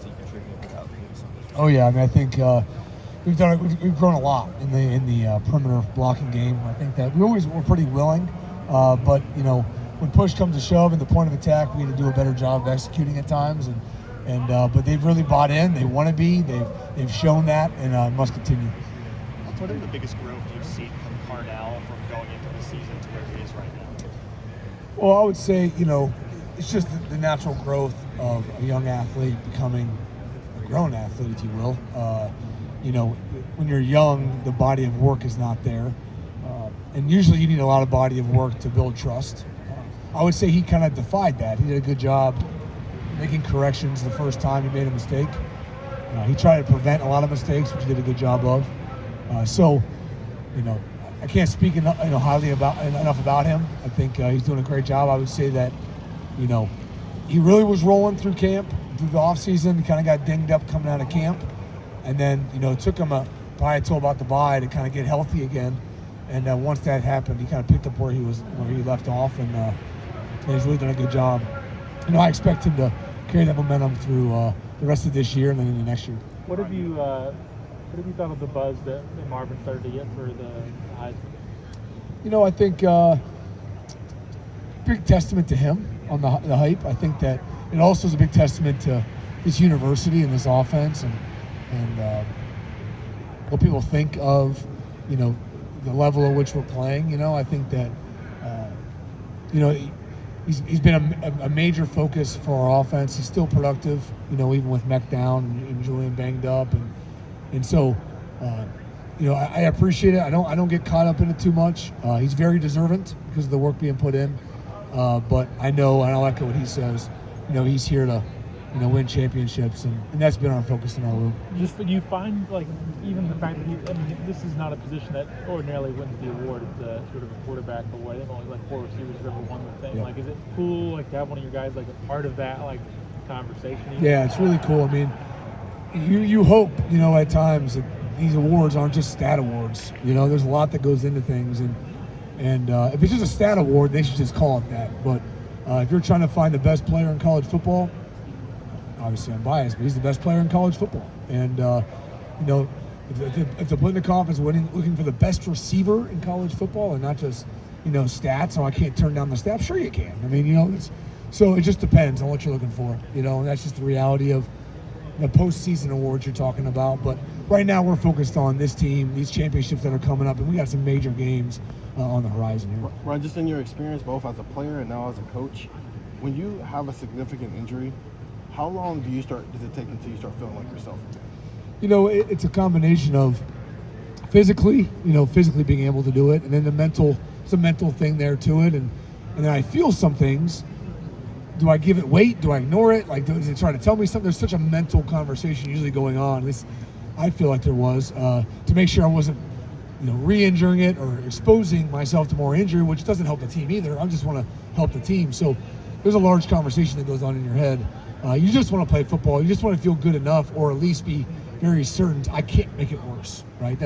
he contributed without maybe some of those? Oh yeah, I mean I think we've grown a lot in the perimeter blocking game. I think that we're pretty willing, but when push comes to shove in the point of attack, we need to do a better job of executing at times. But they've really bought in. They want to be. They've shown that, and must continue. What's been the biggest growth you've seen from Carnell from going into the season to where he is right now? Well, I would say it's just the natural growth of a young athlete becoming a grown athlete, if you will. When you're young, the body of work is not there, and usually you need a lot of body of work to build trust. I would say he kind of defied that. He did a good job making corrections the first time he made a mistake. He tried to prevent a lot of mistakes, which he did a good job of. I can't speak enough about him. I think he's doing a great job. I would say that, he really was rolling through camp, through the off season. He kind of got dinged up coming out of camp, and then it took him probably until about the bye to kind of get healthy again. And once that happened, he kind of picked up where he left off, and he's really done a good job. I expect him to carry that momentum through the rest of this year and then into next year. What have you thought of the buzz that Marvin started to get for the Heisman? I think big testament to him on the hype. I think that it also is a big testament to this university and this offense and what people think of, the level at which we're playing. I think that, he's been a major focus for our offense. He's still productive, even with Mech down and Julian banged up, and so I appreciate it. I don't get caught up in it too much. He's very deserving because of the work being put in, but I know, and I'll echo what he says. He's here to win championships, and that's been our focus in our room. Just that you find, even the fact that this is not a position that ordinarily wins the award. It's a sort of a quarterback award. I think only 4 receivers have ever won the thing. Yeah. Is it cool to have one of your guys a part of that conversation? Yeah, it's really cool. I mean, you hope at times that these awards aren't just stat awards. There's a lot that goes into things, and if it's just a stat award, they should just call it that. But if you're trying to find the best player in college football, obviously I'm biased, but he's the best player in college football. And if the Blitnikoff is looking for the best receiver in college football and not just stats, I can't turn down the stats. Sure you can. I mean, so it just depends on what you're looking for. And that's just the reality of the postseason awards you're talking about. But right now we're focused on this team, these championships that are coming up, and we got some major games on the horizon here. Ron, just in your experience, both as a player and now as a coach, when you have a significant injury, how long does it take until you start feeling like yourself? It's a combination of physically being able to do it, and then it's a mental thing there to it, and then I feel some things. Do I give it weight? Do I ignore it? Does it try to tell me something? There's such a mental conversation usually going on. At least I feel like there was, to make sure I wasn't, re-injuring it or exposing myself to more injury, which doesn't help the team either. I just want to help the team. So there's a large conversation that goes on in your head. You just want to play football. You just want to feel good enough, or at least be very certain I can't make it worse, right?